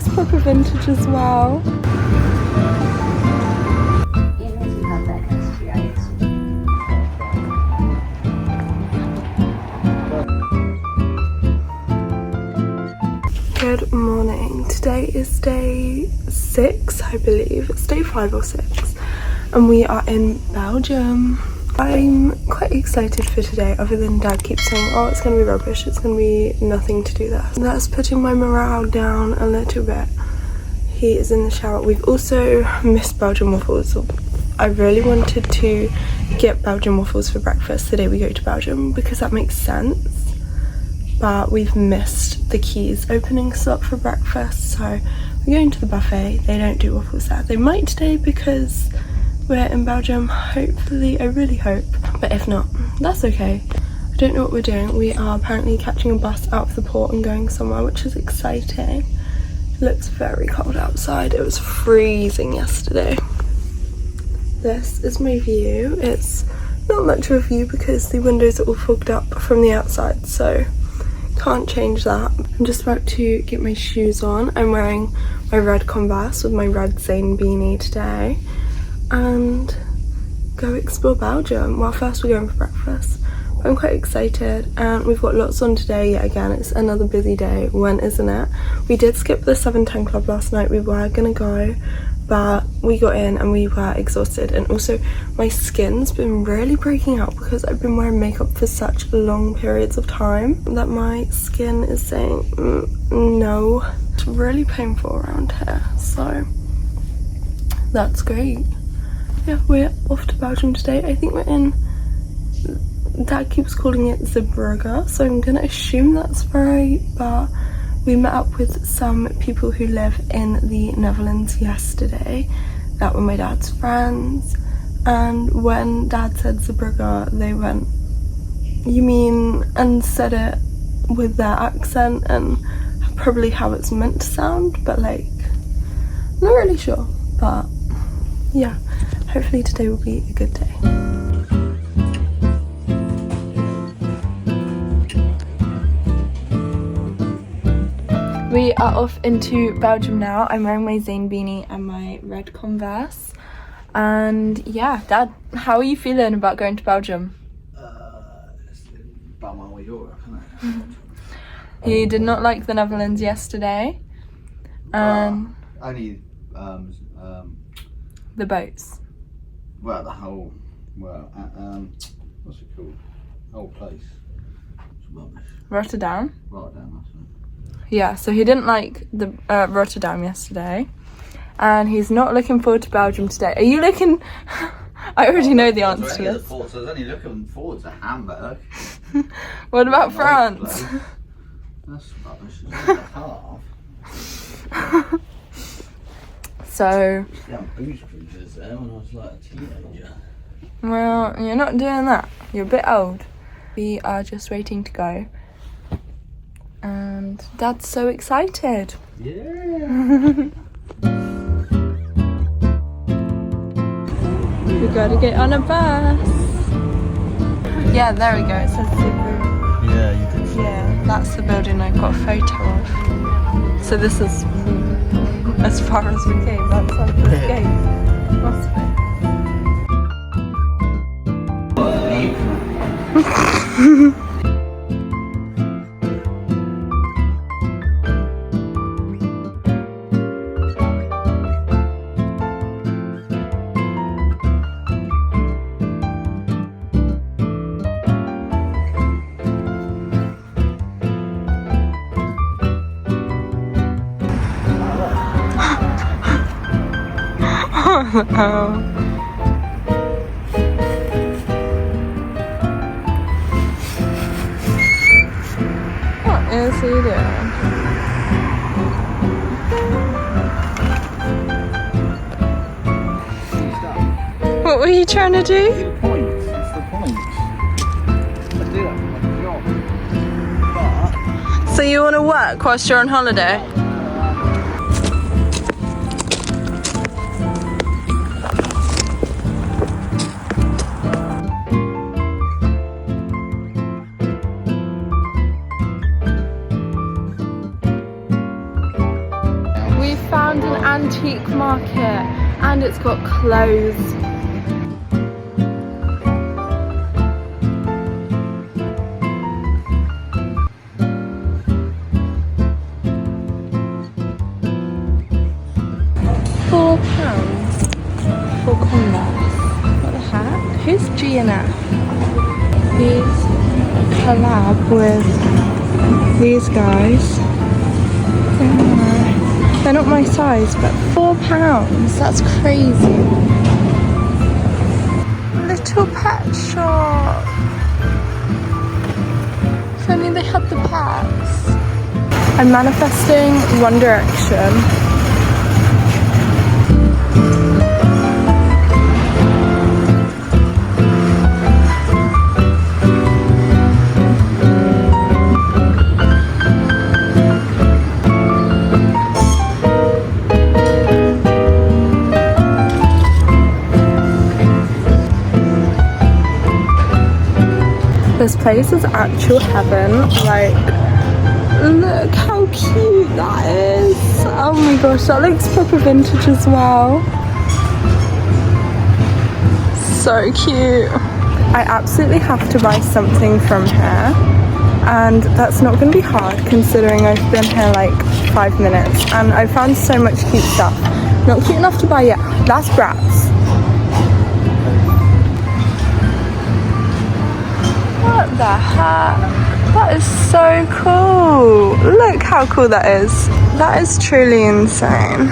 looks proper vintage as well. Good morning. Today is day 6, I believe. It's day 5 or 6. And we are in Belgium. I'm quite excited for today, other than Dad keeps saying, oh, it's going to be rubbish, it's going to be nothing to do that. That's putting my morale down a little bit. He is in the shower. We've also missed Belgian waffles. I really wanted to get Belgian waffles for breakfast the day we go to Belgium because that makes sense. But we've missed the Keys opening slot for breakfast, so we're going to the buffet. They don't do waffles there. They might today because we're in Belgium, hopefully. I really hope, but if not, that's okay. I don't know what we're doing. We are apparently catching a bus out of the port and going somewhere, which is exciting. It looks very cold outside. It was freezing yesterday. This is my view. It's not much of a view because the windows are all fogged up from the outside, so can't change that. I'm just about to get my shoes on. I'm wearing my red Converse with my red Zane beanie today and go explore Belgium. Well, first we're going for breakfast. I'm quite excited and we've got lots on today yet again. It's another busy day. When isn't it? We did skip the 7:10 club last night. We were gonna go, but we got in and we were exhausted, and also my skin's been really breaking out because I've been wearing makeup for such long periods of time that my skin is saying no. It's really painful around here, so that's great. Yeah, we're off to Belgium today. I think we're in, Dad keeps calling it Zeebrugge, so I'm gonna assume that's right, but we met up with some people who live in the Netherlands yesterday that were my dad's friends, and when Dad said Zeebrugge, they went, you mean, and said it with their accent and probably how it's meant to sound, but like, not really sure, but yeah, hopefully today will be a good day. We are off into Belgium now. I'm wearing my Zane beanie and my red Converse. And yeah, Dad, how are you feeling about going to Belgium? It's about my way Europe, isn't it? He did not like the Netherlands yesterday. Only the boats. well, the whole, what's it called? The whole place. It's rubbish. Rotterdam? Rotterdam, that's it. Yeah, so he didn't like the Rotterdam yesterday. And he's not looking forward to Belgium today. Are you looking... I already know the answer to this. I was only looking forward to Hamburg. What about France? That's rubbish. It's only half. So... Yeah, booze cruises there when I was like a teenager. Well, you're not doing that. You're a bit old. We are just waiting to go. And Dad's so excited. Yeah. We gotta get on a bus. Yeah, there we go. It says Zeebrugge. Yeah, you did. Yeah, that's the building I got a photo of. So this is as far as we came. That's like the gate. Must be. Oh. What is he doing? What were you trying to do? It's the point. It's the point. I do that for my job. But So you want to work whilst you're on holiday? antique market and it's got clothes. £4 for Converse. What the heck? Who's G&F? These collab with these guys. They're not my size, but £4. That's crazy. Little pet shop. If only they had the pets. I'm manifesting One Direction. This place is actual heaven. Like, look how cute that is. Oh my gosh, that looks proper vintage as well. So cute. I absolutely have to buy something from here, and that's not going to be hard considering I've been here like 5 minutes and I found so much cute stuff. Not cute enough to buy yet. That's Bratz. What the heck? That is so cool. Look how cool that is. That is truly insane.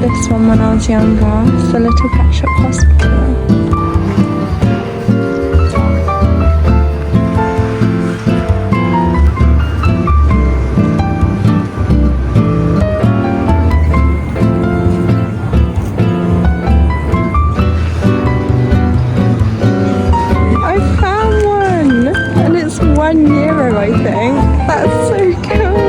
This one when I was younger, it's the Little Pet Shop Hospital. I found one! And it's €1, I think. That's so cool!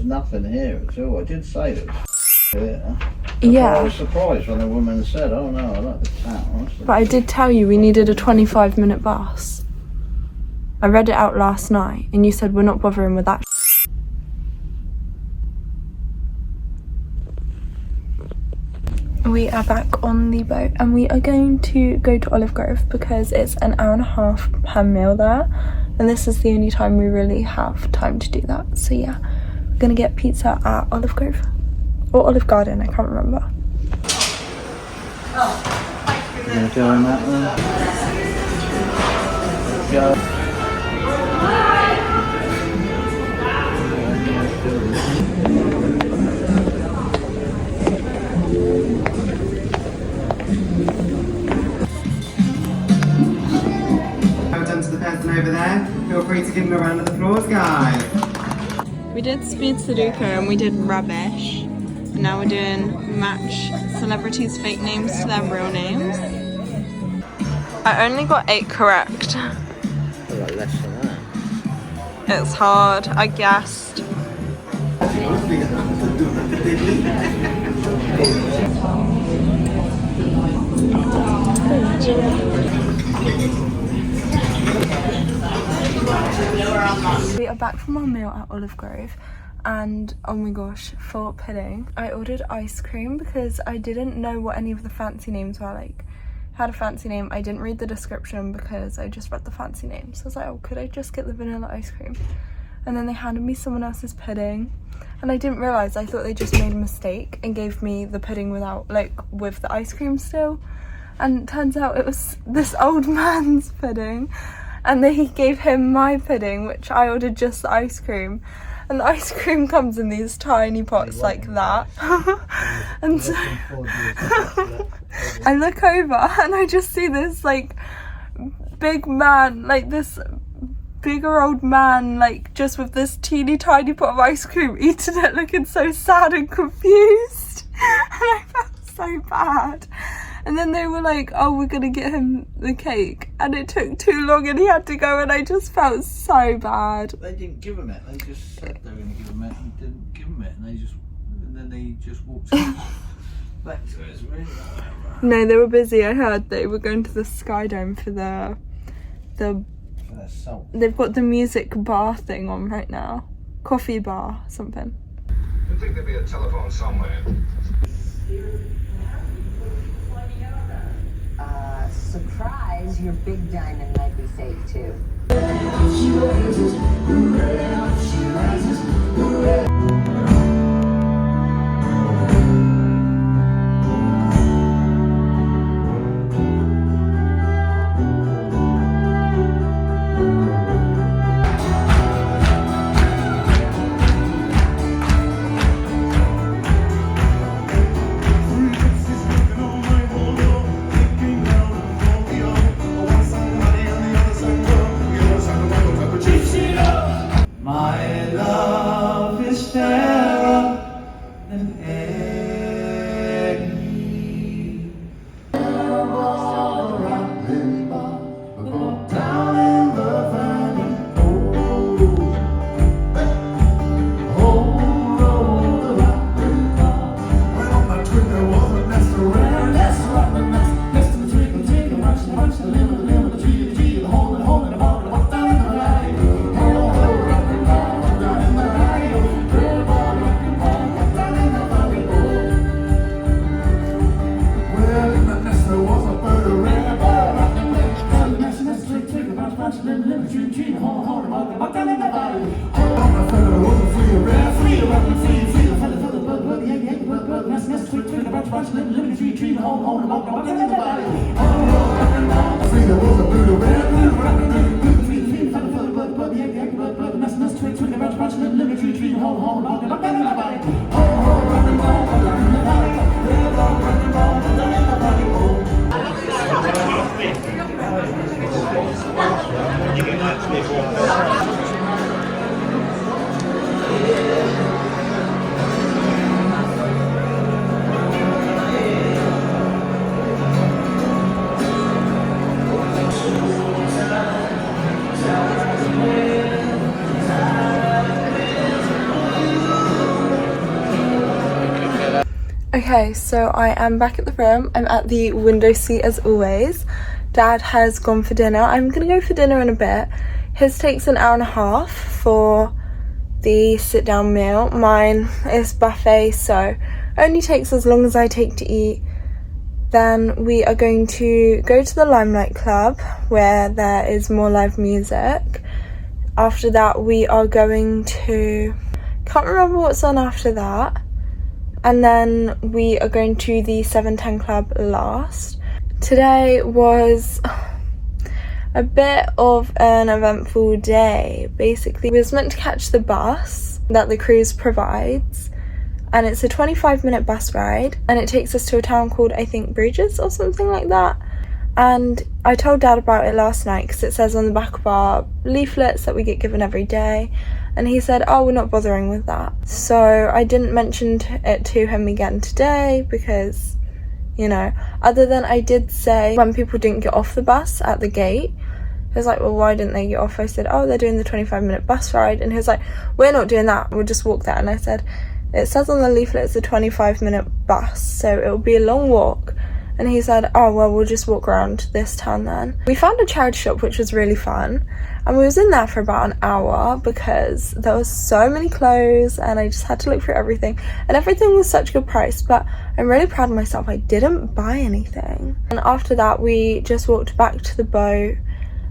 Nothing here at all. I did say there was here. Yeah. I was surprised when the woman said, "Oh no, I like the town." But I did tell you we needed a 25-minute bus. I read it out last night and you said we're not bothering with that. We are back on the boat and we are going to go to Olive Grove because it's an hour and a half per meal there. And this is the only time we really have time to do that. So yeah. Gonna get pizza at Olive Grove or Olive Garden, I can't remember. You're gonna go in that one? Go. Well done to the person over there. Feel free to give them a round of applause, guys. We did Speed Sudoku and we did rubbish. And now we're doing match celebrities' fake names to their real names. I only got 8 correct. I got less than that. It's hard, I guessed. We are back from our meal at Olive Grove, and oh my gosh, for pudding, I ordered ice cream because I didn't know what any of the fancy names were. Like, had a fancy name, I didn't read the description because I just read the fancy name. So I was like, oh, could I just get the vanilla ice cream? And then they handed me someone else's pudding, and I didn't realise, I thought they just made a mistake and gave me the pudding without, like, with the ice cream still. And it turns out it was this old man's pudding, and they gave him my pudding, which I ordered just the ice cream. And the ice cream comes in these tiny pots like that. And so I look over and I just see this like big man, like this bigger old man, like just with this teeny tiny pot of ice cream, eating it, looking so sad and confused. And I felt so bad. And then they were like, oh, we're gonna get him the cake. And it took too long and he had to go, and I just felt so bad. They didn't give him it. They just said they were going to give him it and didn't give him it. And then they just walked back to it. It's really like, no, they were busy. I heard they were going to the Sky Dome for the salt. They've got the music bar thing on right now. Coffee bar, something. I think there'd be a telephone somewhere. Surprise, your big diamond might be safe too. Okay, so I am back at the room. I'm at the window seat as always. Dad has gone for dinner. I'm gonna go for dinner in a bit. His takes an hour and a half for the sit down meal. Mine is buffet, so only takes as long as I take to eat. Then we are going to go to the Limelight Club where there is more live music. After that we are going to, can't remember what's on after that. And then we are going to the 710 Club last. Today was a bit of an eventful day. Basically, we was meant to catch the bus that the cruise provides, and it's a 25-minute bus ride, and it takes us to a town called, I think, Bruges or something like that. And I told Dad about it last night because it says on the back of our leaflets that we get given every day. And he said, oh, we're not bothering with that. So I didn't mention it to him again today because, you know, other than I did say when people didn't get off the bus at the gate, He was like, well, why didn't they get off? I said, oh, they're doing the 25-minute bus ride. And he was like, we're not doing that, we'll just walk there. And I said, it says on the leaflet it's a 25-minute bus, so it'll be a long walk. And he said, oh, well, we'll just walk around this town then. We found a charity shop, which was really fun. And we was in there for about an hour because there was so many clothes and I just had to look through everything. And everything was such a good price, but I'm really proud of myself. I didn't buy anything. And after that, we just walked back to the boat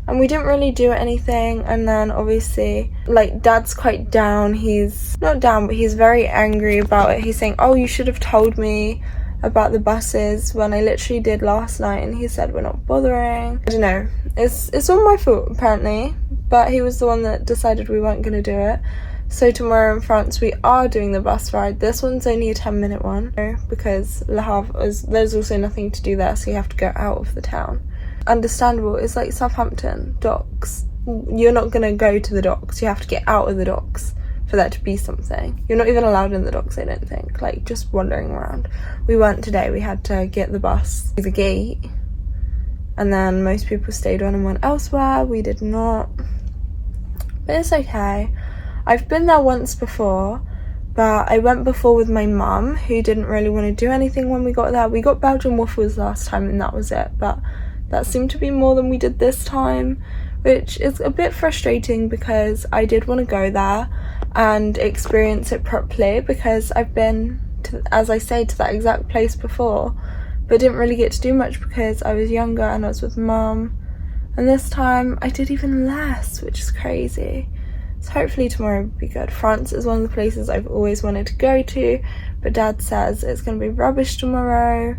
and we didn't really do anything. And then obviously, like, Dad's quite down. He's not down, but he's very angry about it. He's saying, oh, you should have told me about the buses when I literally did last night. And he said, we're not bothering. I don't know, it's all my fault apparently, but he was the one that decided we weren't going to do it. So tomorrow in France we are doing the bus ride. This one's only a 10-minute one because Le Havre there's also nothing to do there, so you have to go out of the town. Understandable. It's like Southampton docks. You're not going to go to the docks, you have to get out of the docks for there to be something. You're not even allowed in the docks, I don't think, like just wandering around. We weren't today. We had to get the bus to the gate, and then most people stayed on and went elsewhere. We did not, but it's okay. I've been there once before, but I went before with my mum, who didn't really want to do anything when we got there. We got Belgian waffles last time and that was it, but that seemed to be more than we did this time, which is a bit frustrating because I did want to go there and experience it properly, because I've been to, as I say, to that exact place before, but didn't really get to do much because I was younger and I was with mum. And this time I did even less, which is crazy. So hopefully tomorrow will be good. France is one of the places I've always wanted to go to, but Dad says it's going to be rubbish tomorrow.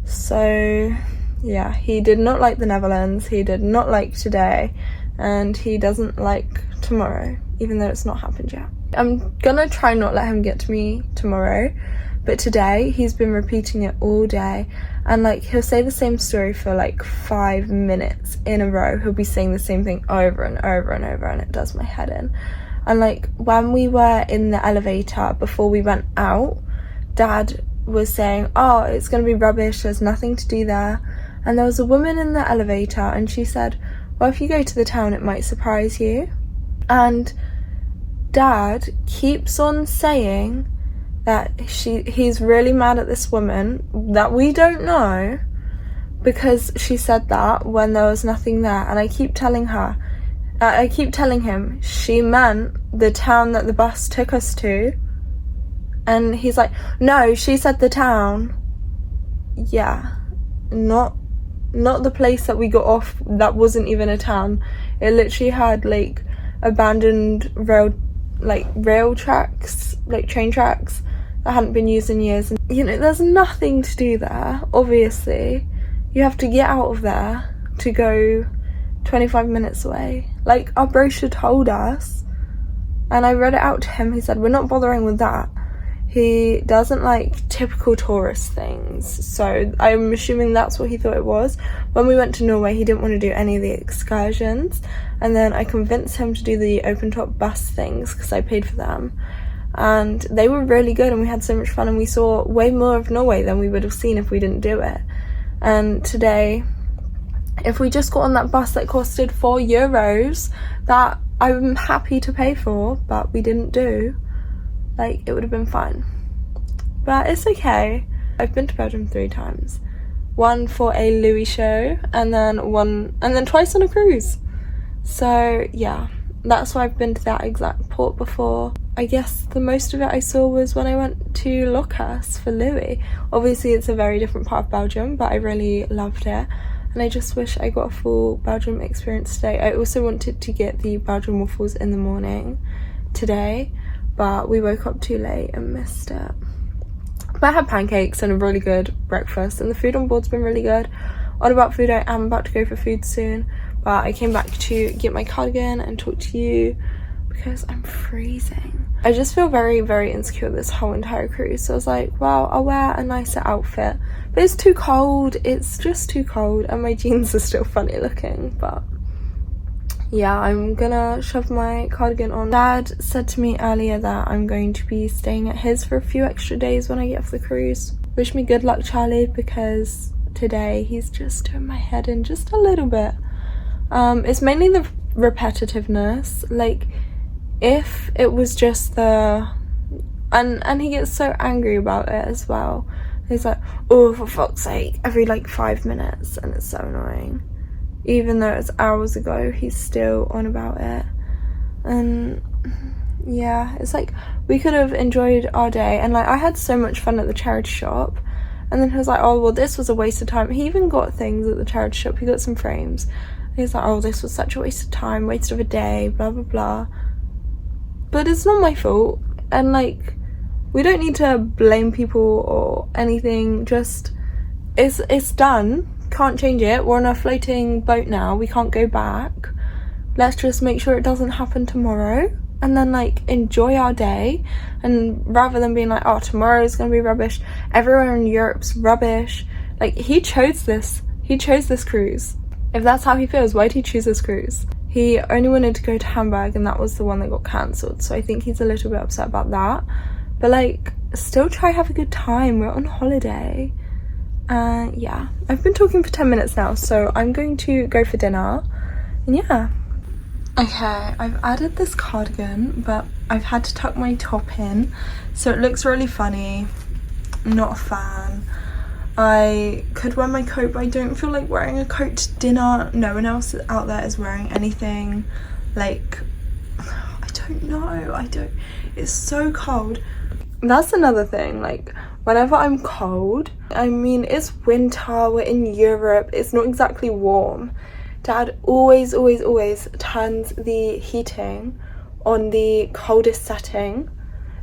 So yeah, he did not like the Netherlands, he did not like today, and he doesn't like tomorrow, even though it's not happened yet. I'm gonna try not let him get to me tomorrow, but today he's been repeating it all day, and like he'll say the same story for like 5 minutes in a row. He'll be saying the same thing over and over and over, and it does my head in. And like when we were in the elevator before we went out, Dad was saying, oh, it's gonna be rubbish, there's nothing to do there. And there was a woman in the elevator and she said, well, if you go to the town it might surprise you. And Dad keeps on saying that he's really mad at this woman that we don't know because she said that when there was nothing there. And I keep telling him she meant the town that the bus took us to, and he's like, no, she said the town. Yeah, not the place that we got off. That wasn't even a town. It literally had like abandoned rail tracks, like train tracks that hadn't been used in years. And you know, there's nothing to do there. Obviously you have to get out of there to go 25 minutes away, like our brochure told us. And I read it out to him. He said, we're not bothering with that. He doesn't like typical tourist things, so I'm assuming that's what he thought it was. When we went to Norway, he didn't want to do any of the excursions, and then I convinced him to do the open top bus things because I paid for them, and they were really good and we had so much fun, and we saw way more of Norway than we would have seen if we didn't do it. And today, if we just got on that bus that costed €4 that I'm happy to pay for, but we didn't do, like, it would have been fine. But it's okay. I've been to Belgium 3 times. One for a Louis show, and then twice on a cruise. So yeah, that's why I've been to that exact port before. I guess the most of it I saw was when I went to Locas for Louis. Obviously it's a very different part of Belgium, but I really loved it. And I just wish I got a full Belgium experience today. I also wanted to get the Belgian waffles in the morning today, but we woke up too late and missed it. But I had pancakes and a really good breakfast, and the food on board's been really good. On about food, I am about to go for food soon, but I came back to get my cardigan and talk to you because I'm freezing. I just feel very, very insecure this whole entire cruise, so I was like, well, I'll wear a nicer outfit. But it's too cold, it's just too cold, and my jeans are still funny looking, but yeah, I'm gonna shove my cardigan on. Dad said to me earlier that I'm going to be staying at his for a few extra days when I get off the cruise. Wish me good luck, Charlie, because today he's just doing my head in just a little bit. It's mainly the repetitiveness. Like, if it was just the... And he gets so angry about it as well. He's like, oh, for fuck's sake, every like 5 minutes, and it's so annoying. Even though it's hours ago, he's still on about it. And yeah, it's like, we could have enjoyed our day, and like, I had so much fun at the charity shop, and then he was like, oh, well, this was a waste of time. He even got things at the charity shop. He got some frames. He's like, oh, this was such a waste of time, waste of a day, blah blah blah. But it's not my fault, and like, we don't need to blame people or anything. Just, it's done. Can't change it. We're on a floating boat now. We can't go back. Let's just make sure it doesn't happen tomorrow, and then like enjoy our day. And rather than being like, oh, tomorrow's gonna be rubbish, everywhere in Europe's rubbish. Like, he chose this cruise. If that's how he feels, why did he choose this cruise? He only wanted to go to Hamburg, and that was the one that got cancelled, so I think he's a little bit upset about that. But like, still try have a good time. We're on holiday. Yeah, I've been talking for 10 minutes now, so I'm going to go for dinner. And yeah. Okay, I've added this cardigan, but I've had to tuck my top in, so it looks really funny. I'm not a fan. I could wear my coat, but I don't feel like wearing a coat to dinner. No one else out there is wearing anything. Like, I don't know. It's so cold. That's another thing, like, whenever I'm cold, I mean, it's winter, we're in Europe, it's not exactly warm. Dad always turns the heating on the coldest setting,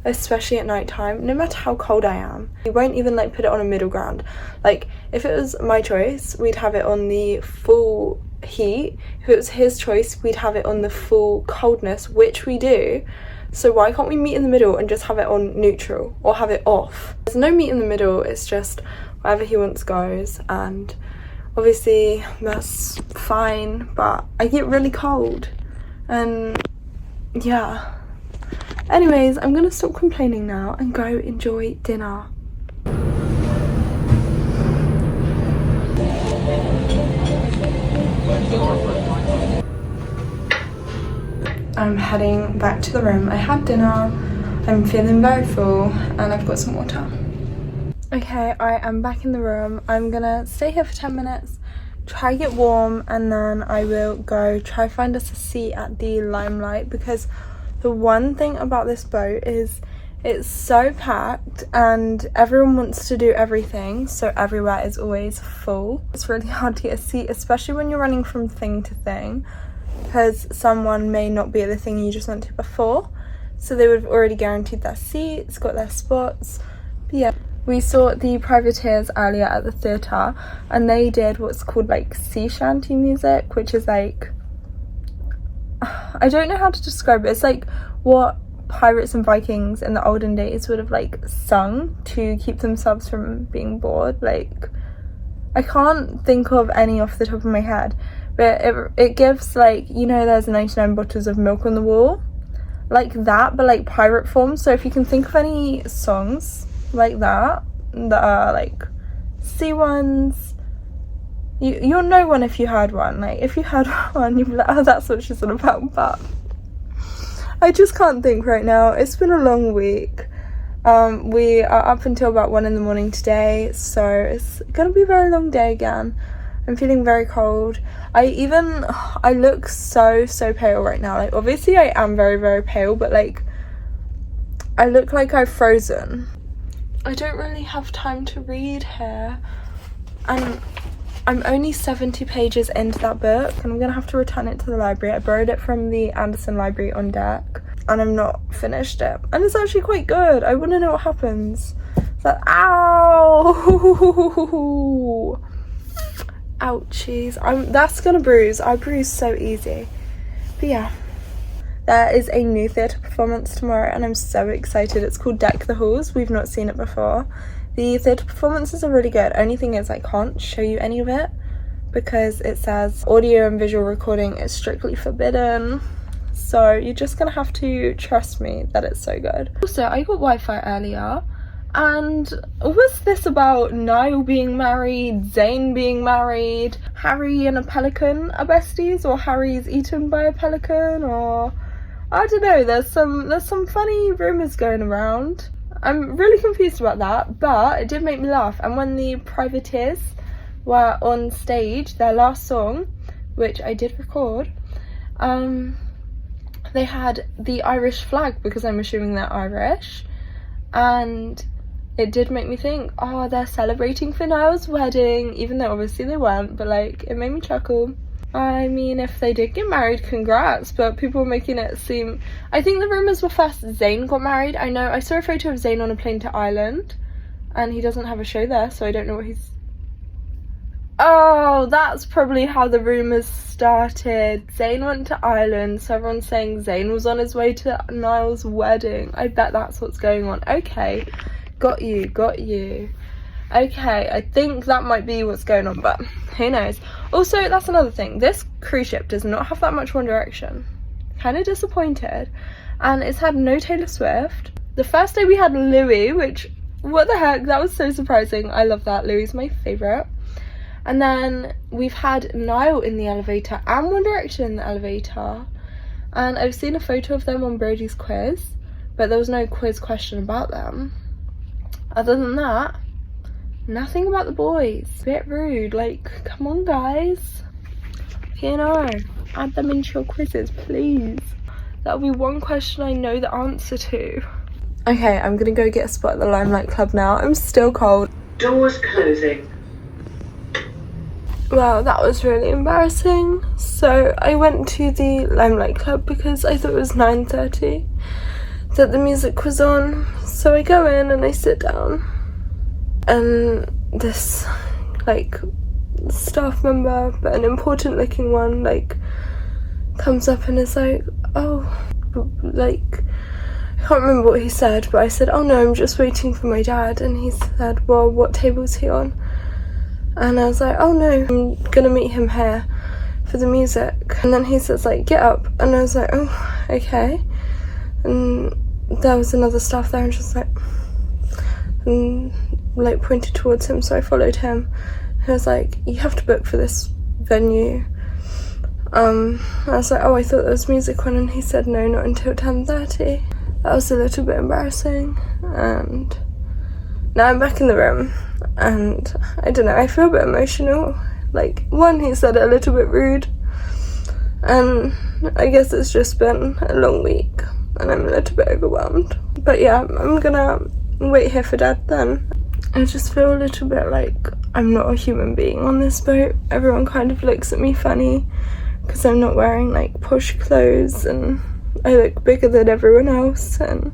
especially at night time, no matter how cold I am. He won't even like put it on a middle ground. Like, if it was my choice, we'd have it on the full heat. If it was his choice, we'd have it on the full coldness, which we do. So why can't we meet in the middle and just have it on neutral, or have it off? There's no meet in the middle, it's just wherever he wants goes, and obviously that's fine, but I get really cold, and yeah. Anyways, I'm gonna stop complaining now and go enjoy dinner. I'm heading back to the room. I had dinner, I'm feeling very full, and I've got some water. Okay, I am back in the room. I'm gonna stay here for 10 minutes, try get warm, and then I will go try find us a seat at the Limelight, because the one thing about this boat is it's so packed and everyone wants to do everything, so everywhere is always full. It's really hard to get a seat, especially when you're running from thing to thing, because someone may not be at the thing you just went to before, so they would have already guaranteed their seats, got their spots. But yeah, we saw the Privateers earlier at the theatre, and they did what's called like sea shanty music, which is like, I don't know how to describe it. It's like what pirates and Vikings in the olden days would have like sung to keep themselves from being bored. Like, I can't think of any off the top of my head, but it gives, like, you know, there's 99 bottles of milk on the wall, like that, but like pirate form. So if you can think of any songs like that are like sea ones, you'll know one if you heard one. Like, if you heard one, you'd be like, oh, that's what she's on about. But I just can't think right now. It's been a long week. We are up until about 1 in the morning today, so it's gonna be a very long day again. I'm feeling very cold. I look so pale right now. Like, obviously I am very pale, but like, I look like I've frozen. I don't really have time to read here, and I'm only 70 pages into that book, and I'm gonna have to return it to the library. I borrowed it from the Anderson Library on deck, and I'm not finished it, and it's actually quite good. I want to know what happens. But ow, ouchies, that's gonna bruise. I bruise so easy. But yeah, there is a new theatre performance tomorrow, and I'm so excited. It's called Deck the Halls. We've not seen it before. The theatre performances are really good. Only thing is, I can't show you any of it because it says audio and visual recording is strictly forbidden. So you're just gonna have to trust me that it's so good. Also, I got Wi-Fi earlier, and was this about Niall being married, Zayn being married, Harry and a pelican are besties, or Harry's eaten by a pelican, or I don't know. There's some funny rumours going around. I'm really confused about that, but it did make me laugh. And when the Privateers were on stage, their last song, which I did record, they had the Irish flag, because I'm assuming they're Irish, and it did make me think, oh, they're celebrating for Niall's wedding, even though obviously they weren't, but like, it made me chuckle. I mean, if they did get married, congrats, but people were making it seem, I think the rumours were first Zayn got married. I know, I saw a photo of Zayn on a plane to Ireland, and he doesn't have a show there, so I don't know what he's... Oh, that's probably how the rumours started. Zayn went to Ireland, so everyone's saying Zayn was on his way to Niall's wedding. I bet that's what's going on. Okay. Got you. Okay, I think that might be what's going on, but who knows. Also, that's another thing. This cruise ship does not have that much One Direction. Kind of disappointed. And it's had no Taylor Swift. The first day we had Louis, which, what the heck, that was so surprising. I love that. Louis is my favourite. And then we've had Niall in the elevator and One Direction in the elevator. And I've seen a photo of them on Brody's quiz, but there was no quiz question about them. Other than that, nothing about the boys. Bit rude, like, come on guys. Add them into your quizzes, please. That'll be one question I know the answer to. Okay, I'm gonna go get a spot at the Limelight Club now. I'm still cold. Doors closing. Wow, that was really embarrassing. So I went to the Limelight Club because I thought it was 9:30 that the music was on. So I go in and I sit down, and this like staff member, but an important looking one, like comes up and is like, oh, like, I can't remember what he said, but I said, oh no, I'm just waiting for my dad. And he said, well, what table is he on? And I was like, oh no, I'm gonna meet him here for the music. And then he says like, get up. And I was like, oh, okay. And there was another staff there and just like, and like pointed towards him, so I followed him. He was like, you have to book for this venue. I was like, oh, I thought there was music on, and he said no, not until 10:30. That was a little bit embarrassing, and now I'm back in the room, and I don't know, I feel a bit emotional. Like, one, he said it a little bit rude, and I guess it's just been a long week, and I'm a little bit overwhelmed. But yeah, I'm gonna wait here for Dad then. I just feel a little bit like I'm not a human being on this boat. Everyone kind of looks at me funny because I'm not wearing like posh clothes, and I look bigger than everyone else, and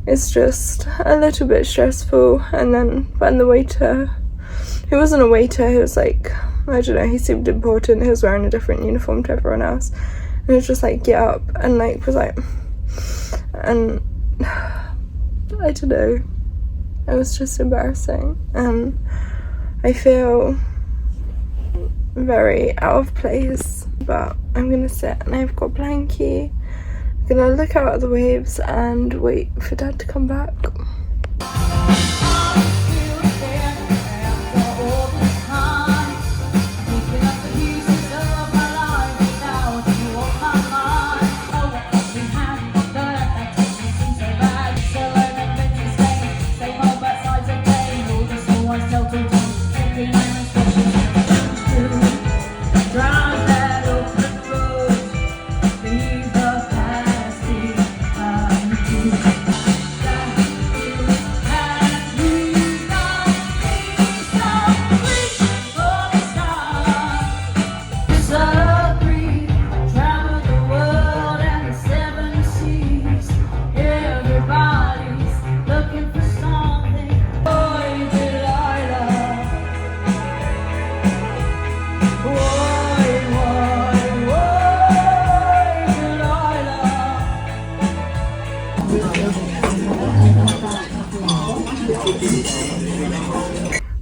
it's just a little bit stressful. And then when the waiter, he wasn't a waiter, he was like, I don't know, he seemed important, he was wearing a different uniform to everyone else, and he was just like, get up, and like was like, and I don't know, it was just embarrassing, and I feel very out of place. But I'm gonna sit, and I've got a blankie. I'm gonna look out at the waves and wait for Dad to come back.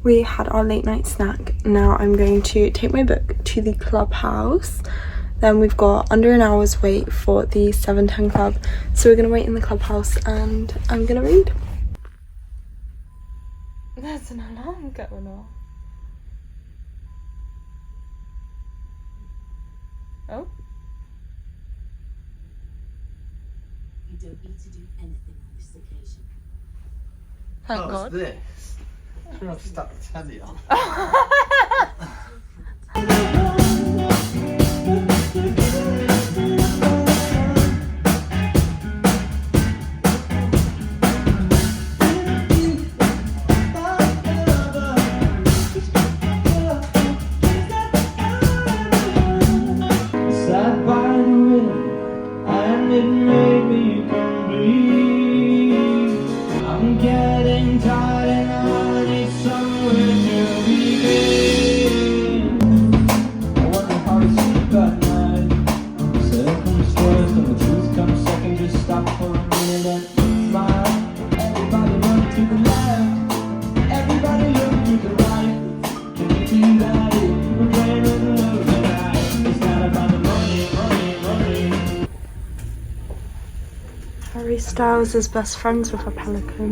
We had our late night snack. Now I'm going to take my book to the clubhouse. Then we've got under an hour's wait for the 7:10 club. So we're gonna wait in the clubhouse and I'm gonna read. There's an alarm going off. Oh. You don't need to do anything on this occasion. Thank Oh, God. it's this. Sure, I've stuck the telly on. Sat by the window and it made me complete. I'm getting tired and I need somewhere to begin. I wonder how to sleep at night. Second comes first and the truth comes second. Just stop for a minute and smile. Everybody look to the left. Everybody look to the right. Can you see that if we're playing with love tonight? It's not about the money, money, money. Harry Styles is best friends with a pelican.